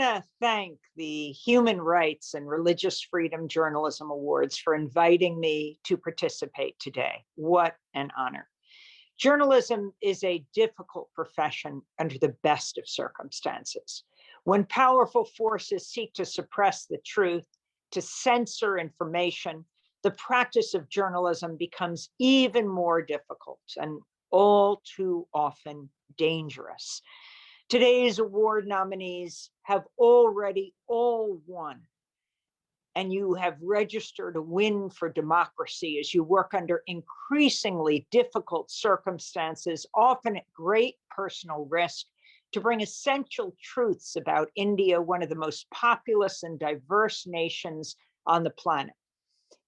want to thank the Human Rights and Religious Freedom Journalism Awards for inviting me to participate today. What an honor. Journalism is a difficult profession under the best of circumstances. When powerful forces seek to suppress the truth, to censor information, the practice of journalism becomes even more difficult and all too often dangerous. Today's award nominees have already all won, and you have registered a win for democracy as you work under increasingly difficult circumstances, often at great personal risk, to bring essential truths about India, one of the most populous and diverse nations on the planet.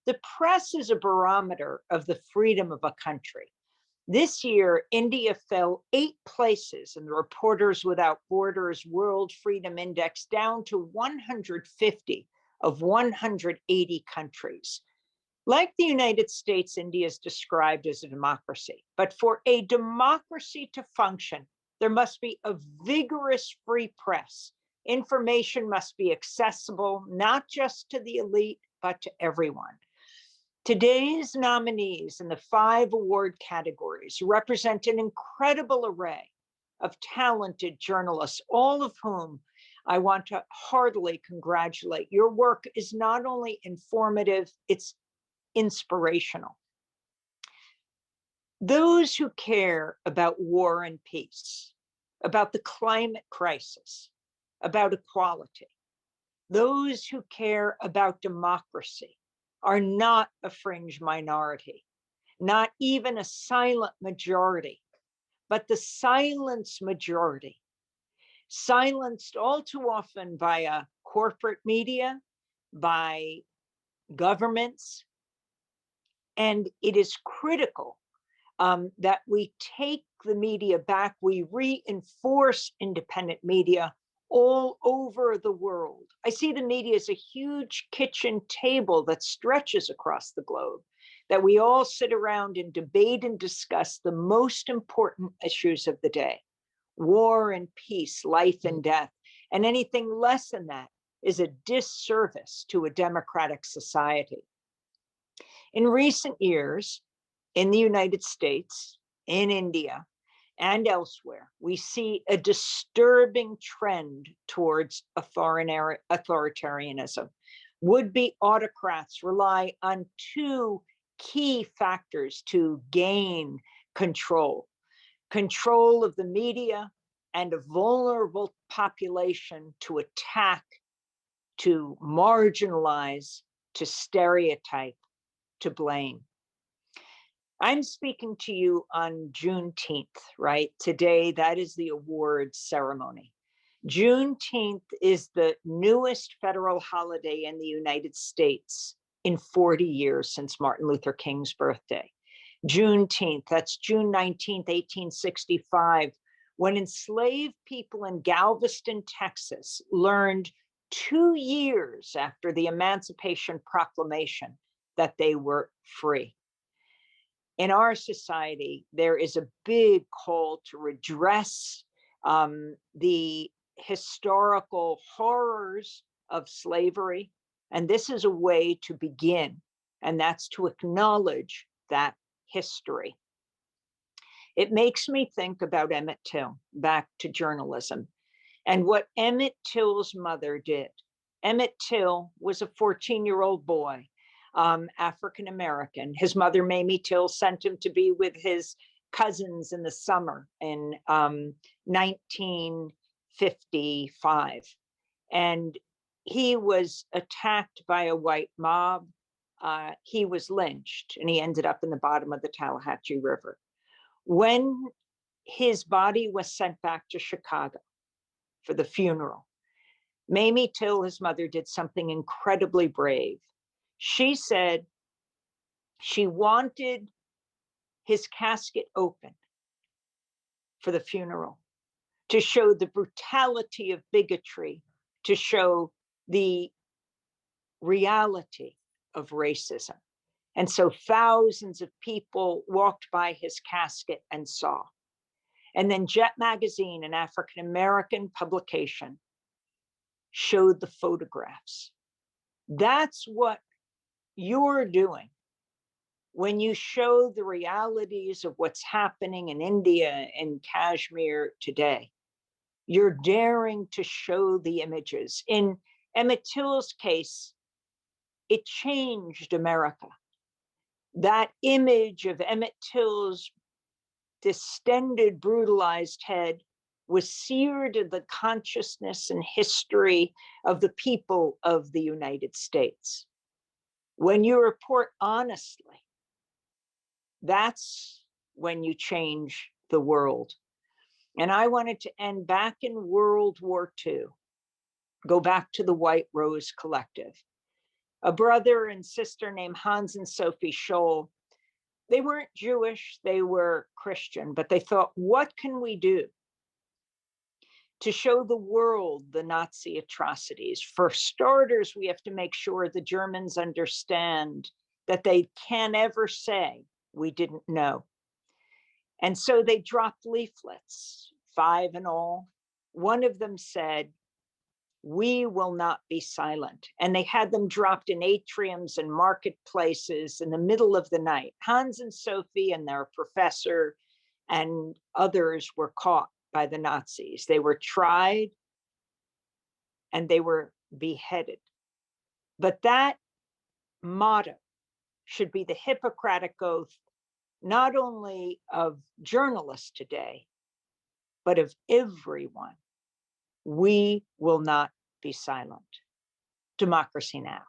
The press is a barometer of the freedom of a country. This year, India fell 8 places in the Reporters Without Borders World Freedom Index, down to 150 of 180 countries. Like the United States, India is described as a democracy. But for a democracy to function, there must be a vigorous free press. Information must be accessible, not just to the elite, but to everyone. Today's nominees in the 5 award categories represent an incredible array of talented journalists, all of whom I want to heartily congratulate. Your work is not only informative, it's inspirational. Those who care about war and peace, about the climate crisis, about equality, those who care about democracy, are not a fringe minority, not even a silent majority, but the silenced majority, silenced all too often by corporate media, by governments. And it is critical that we take the media back, we reinforce independent media all over the world. I see the media as a huge kitchen table that stretches across the globe, that we all sit around and debate and discuss the most important issues of the day: war and peace, life and death. And anything less than that is a disservice to a democratic society. In recent years, in the United States, in India, and elsewhere, we see a disturbing trend towards authoritarianism. Would-be autocrats rely on 2 key factors to gain control: control of the media and a vulnerable population to attack, to marginalize, to stereotype, to blame. I'm speaking to you on Juneteenth, right? Today, that is the awards ceremony. Juneteenth is the newest federal holiday in the United States in 40 years since Martin Luther King's birthday. Juneteenth, that's June 19th, 1865, when enslaved people in Galveston, Texas, learned 2 years after the Emancipation Proclamation that they were free. In our society, there is a big call to redress the historical horrors of slavery. And this is a way to begin, and that's to acknowledge that history. It makes me think about Emmett Till, back to journalism, and what Emmett Till's mother did. Emmett Till was a 14-year-old boy, African-American. His mother, Mamie Till, sent him to be with his cousins in the summer in 1955. And he was attacked by a white mob. He was lynched, and he ended up in the bottom of the Tallahatchie River. When his body was sent back to Chicago for the funeral, Mamie Till, his mother, did something incredibly brave. She said she wanted his casket open for the funeral to show the brutality of bigotry, to show the reality of racism. And so thousands of people walked by his casket and saw. And then Jet Magazine, an African-American publication, showed the photographs. That's what you're doing when you show the realities of what's happening in India and Kashmir today. You're daring to show the images. In Emmett Till's case, it changed America. That image of Emmett Till's distended, brutalized head was seared in the consciousness and history of the people of the United States. When you report honestly, that's when you change the world. And I wanted to end back in World War II, go back to the White Rose Collective. A brother and sister named Hans and Sophie Scholl. They weren't Jewish, they were Christian, but they thought, what can we do to show the world the Nazi atrocities? For starters, we have to make sure the Germans understand that they can't ever say we didn't know. And so they dropped leaflets, 5 in all. One of them said, "We will not be silent." And they had them dropped in atriums and marketplaces in the middle of the night. Hans and Sophie and their professor and others were caught by the Nazis. They were tried and they were beheaded. But that motto should be the Hippocratic Oath, not only of journalists today, but of everyone. We will not be silent. Democracy Now!